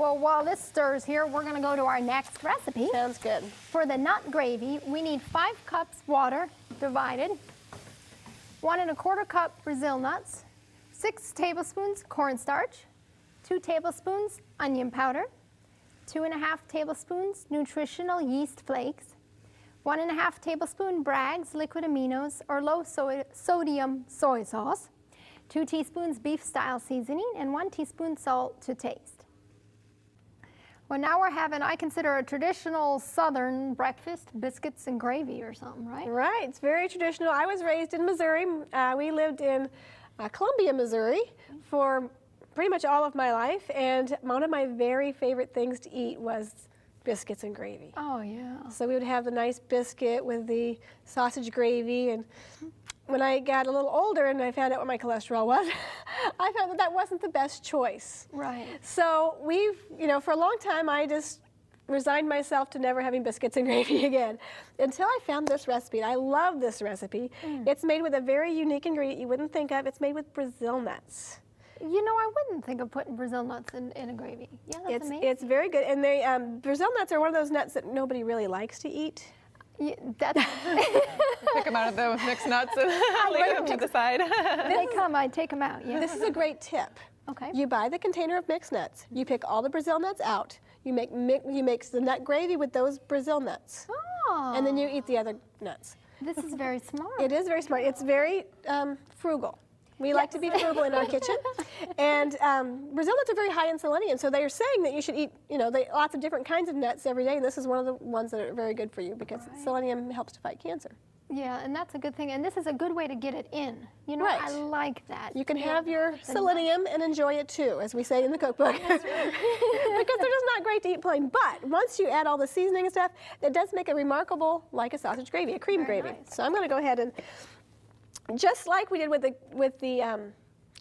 Well, while this stirs here, we're going to go to our next recipe. Sounds good. For the nut gravy, we need 5 cups water divided, 1 1/4 cup Brazil nuts, 6 tablespoons cornstarch, 2 tablespoons onion powder, 2 1/2 tablespoons nutritional yeast flakes, 1 1/2 tablespoon Bragg's liquid aminos or low sodium soy sauce, 2 teaspoons beef style seasoning, and 1 teaspoon salt to taste. Well, now we're having, I consider, a traditional Southern breakfast, biscuits and gravy or something, right? Right, it's very traditional. I was raised in Missouri. We lived in Columbia, Missouri for pretty much all of my life, and one of my very favorite things to eat was biscuits and gravy. Oh, yeah. So we would have the nice biscuit with the sausage gravy, and when I got a little older and I found out what my cholesterol was, I found that that wasn't the best choice. Right. So we've, for a long time, I just resigned myself to never having biscuits and gravy again until I found this recipe. And I love this recipe. It's made with a very unique ingredient you wouldn't think of. It's made with Brazil nuts. I wouldn't think of putting Brazil nuts in a gravy. Yeah, that's amazing. It's very good. And they Brazil nuts are one of those nuts that nobody really likes to eat. Yeah, that's Pick them out of the mixed nuts and leave them to the side. they come, I take them out. Yeah. This is a great tip. Okay. You buy the container of mixed nuts. You pick all the Brazil nuts out. You make the nut gravy with those Brazil nuts. Oh. And then you eat the other nuts. This is very smart. It is very smart. It's very frugal. We like to be frugal in our kitchen. And Brazil nuts are very high in selenium, so they are saying that you should eat, lots of different kinds of nuts every day, and this is one of the ones that are very good for you because selenium helps to fight cancer. Yeah, and that's a good thing. And this is a good way to get it in. Right. I like that. You can have your selenium and enjoy it too, as we say in the cookbook. Because they're just not great to eat plain. But once you add all the seasoning and stuff, it does make a remarkable, like a sausage gravy, a cream gravy. Nice. So I'm going to go ahead and, just like we did with the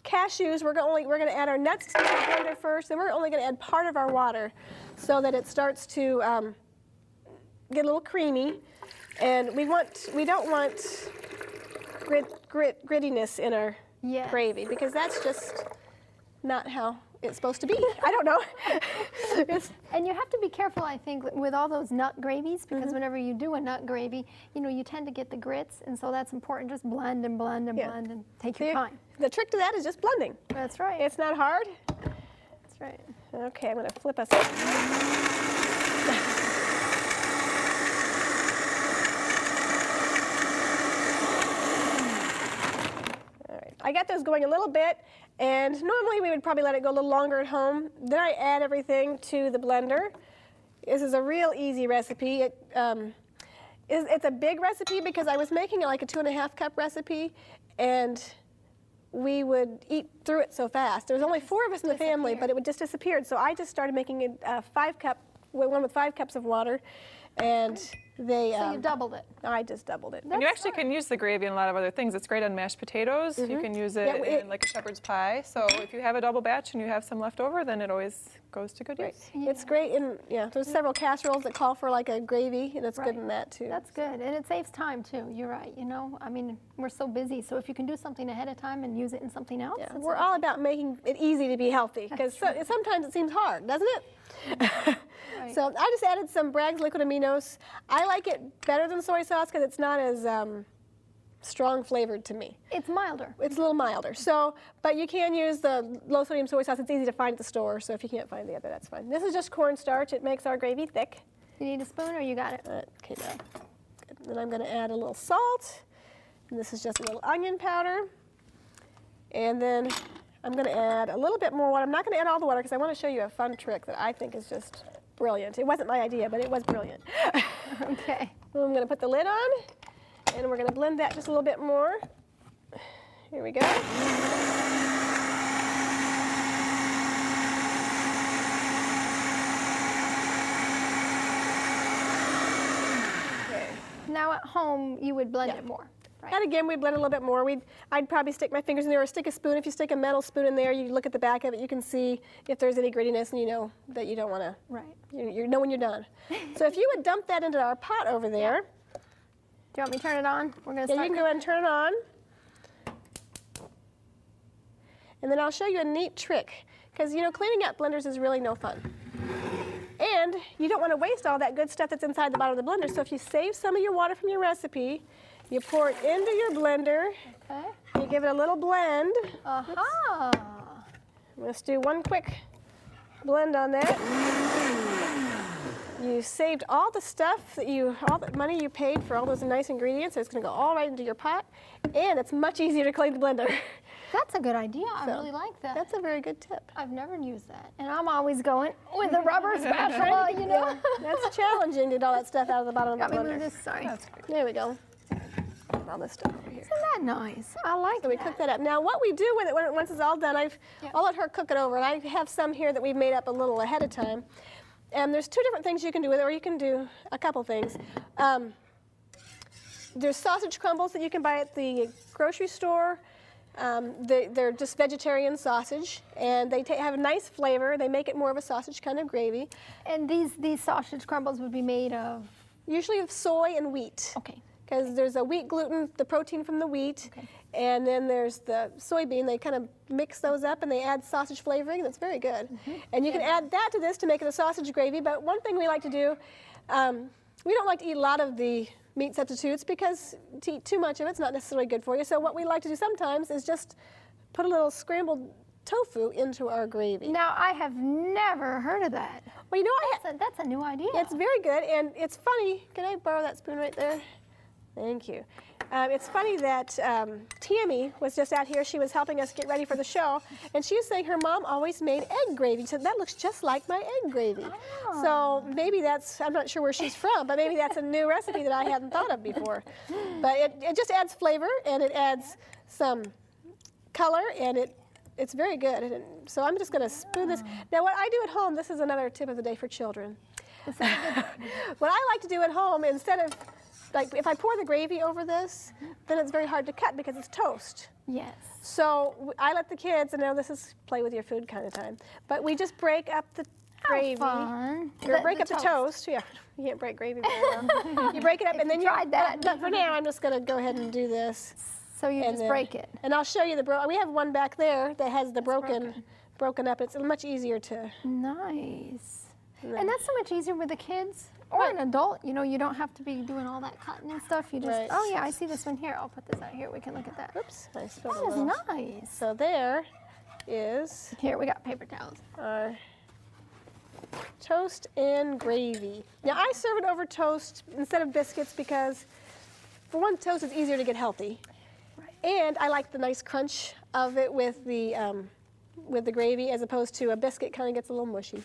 cashews, we're going to add our nuts to the blender first, and we're only going to add part of our water so that it starts to get a little creamy. And we don't want grittiness in our gravy because that's just not how it's supposed to be. I don't know. And you have to be careful, I think, with all those nut gravies because whenever you do a nut gravy, you tend to get the grits, and so that's important. Just blend and blend and blend and take your time. The trick to that is just blending. That's right. It's not hard. That's right. Okay, I'm going to flip us. I got those going a little bit, and normally we would probably let it go a little longer at home. Then I add everything to the blender. This is a real easy recipe. It's a big recipe because I was making like a 2 1/2 cup recipe, and we would eat through it so fast. There was only 4 of us in the family, but it would just disappear. So I just started making a 5 cup, one with 5 cups of water, and so you doubled it. I just doubled it. And you actually can use the gravy in a lot of other things. It's great on mashed potatoes. You can use it in like a shepherd's pie. So if you have a double batch and you have some left over, then it always goes to good use. Yeah. It's great, and there's several casseroles that call for like a gravy, and it's good in that too. That's good, and it saves time too. You're right. I mean, we're so busy, so if you can do something ahead of time and use it in something else. Yeah, we're all about making it easy to be healthy because sometimes it seems hard, doesn't it? Right. So I just added some Bragg's liquid aminos. I like it better than soy sauce because it's not as strong flavored to me. It's milder. It's a little milder. So, but you can use the low sodium soy sauce. It's easy to find at the store. So if you can't find the other, that's fine. This is just cornstarch. It makes our gravy thick. You need a spoon, or you got it? Okay, now. Good. Then I'm going to add a little salt. And this is just a little onion powder. And then I'm going to add a little bit more water. I'm not going to add all the water because I want to show you a fun trick that I think is just brilliant. It wasn't my idea, but it was brilliant. Okay. I'm going to put the lid on, and we're going to blend that just a little bit more. Here we go. Okay. Now at home, you would blend it more. Right. And again, we'd blend a little bit more. I'd probably stick my fingers in there or stick a spoon. If you stick a metal spoon in there, you look at the back of it, you can see if there's any grittiness, and you know that you don't want to, you know when you're done. So if you would dump that into our pot over there. Do you want me to turn it on? We're going to start. You can go ahead and turn it on. And then I'll show you a neat trick, because cleaning out blenders is really no fun. And you don't want to waste all that good stuff that's inside the bottom of the blender. So if you save some of your water from your recipe, you pour it into your blender, Okay. you give it a little blend. Aha. Let's do one quick blend on that. You saved all the stuff all the money you paid for all those nice ingredients. So it's going to go all right into your pot, and it's much easier to clean the blender. That's a good idea. I really like that. That's a very good tip. I've never used that. And I'm always going with the rubber spatula, you know. That's challenging to get all that stuff out of the bottom of Got the me with blender. this, sorry. That's great. There we go. All this stuff over here. Isn't that nice? I like So we that. cook that up. Now what we do with it once it's all done, I'll let her cook it over, and I have some here that we've made up a little ahead of time. And there's two different things you can do with it, or you can do a couple things. There's sausage crumbles that you can buy at the grocery store. They're just vegetarian sausage, and they have a nice flavor. They make it more of a sausage kind of gravy. And these sausage crumbles would be made of? Usually of soy and wheat. Okay. Because there's a wheat gluten, the protein from the wheat, Okay. and then there's the soybean. They kind of mix those up and they add sausage flavoring. That's very good. And you can add that to this to make it a sausage gravy. But one thing we like to do, we don't like to eat a lot of the meat substitutes because to eat too much of it's not necessarily good for you. So what we like to do sometimes is just put a little scrambled tofu into our gravy. Now, I have never heard of that. Well, you know, That's a new idea. it's very good, and it's funny. Can I borrow that spoon right there? Thank you. It's funny that Tammy was just out here. She was helping us get ready for the show, and she was saying her mom always made egg gravy. So that looks just like my egg gravy. So maybe I'm not sure where she's from, but maybe that's a new recipe that I hadn't thought of before. But it just adds flavor, and it adds some color, and it's very good. And so I'm just going to spoon this. Now, what I do at home, this is another tip of the day for children. What I like to do at home, instead of, like, if I pour the gravy over this, then it's very hard to cut because it's toast. Yes. So I let the kids, and now this is play with your food kind of time, but we just break up the gravy. Fun. Or break up the toast. Yeah, you can't break gravy very well. You break it up, and then you tried that. But for now, I'm just going to go ahead and do this. So you just then- break it. And I'll show you we have one back there that has the broken up. It's much easier to. Nice. And that's so much easier with the kids or an adult. You know, you don't have to be doing all that cutting and stuff. You just, Right. oh yeah, I see this one here. I'll put this out here. We can look at that. Oops, I spilled a That is little. nice. So there is Here, we got paper towels. our toast and gravy. Now I serve it over toast instead of biscuits because, for one, toast is easier to get healthy, and I like the nice crunch of it with the gravy as opposed to a biscuit kind of gets a little mushy.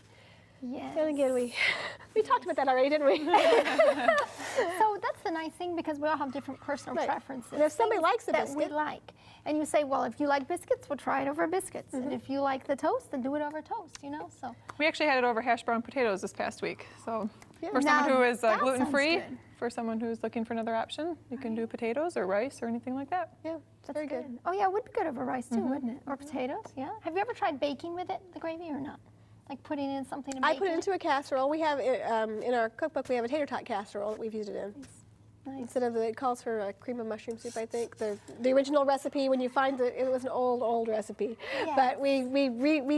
Yes. And again, we talked about that already, didn't we? So that's the nice thing because we all have different personal Right. preferences. And if somebody things likes a that we biscuit- like, and you say, well, if you like biscuits, we'll try it over biscuits. And if you like the toast, then do it over toast. You know, so We actually had it over hash brown potatoes this past week. So for Now, someone who is that sounds gluten-free, good. for someone who's looking for another option, you can do potatoes or rice or anything like that. Yeah, it's very good. Oh yeah, it would be good over rice too, wouldn't it? Or potatoes. Yeah. Have you ever tried baking with it, the gravy, or not? Like putting in something to I bake put it into a casserole. We have in our cookbook we have a tater tot casserole that we've used it in. Nice. Instead of it calls for a cream of mushroom soup, I think the original recipe. When you find it was an old recipe, but we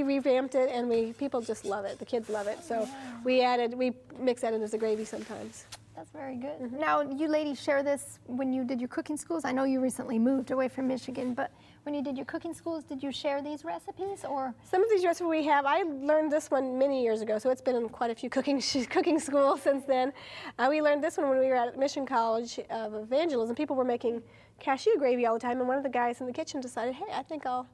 revamped it and people just love it. The kids love it, so we mix that in as a gravy sometimes. That's very good. Now, you ladies share this when you did your cooking schools. I know you recently moved away from Michigan, but when you did your cooking schools, did you share these recipes or? Some of these recipes we have, I learned this one many years ago, so it's been in quite a few cooking schools since then. We learned this one when we were at Mission College of Evangelism. People were making cashew gravy all the time, and one of the guys in the kitchen decided, hey, I think I'll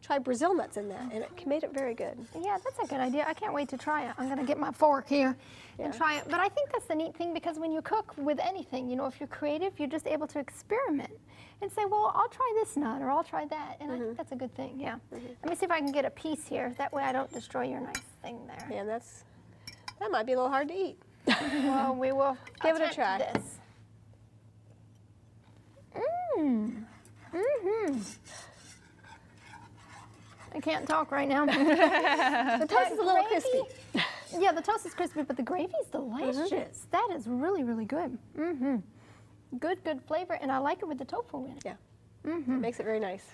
try Brazil nuts in that, and it made it very good. Yeah, that's a good idea. I can't wait to try it. I'm going to get my fork here and try it. But I think that's the neat thing because when you cook with anything, you know, if you're creative, you're just able to experiment and say, well, I'll try this nut or I'll try that. And I think that's a good thing, yeah. Let me see if I can get a piece here. That way I don't destroy your nice thing there. Man, that might be a little hard to eat. Well, we will Give it a attempt try. this. I can't talk right now. The toast is a little crispy. Yeah, the toast is crispy, but the gravy is delicious. That is really, really good. Good flavor, and I like it with the tofu in it. Yeah, it makes it very nice.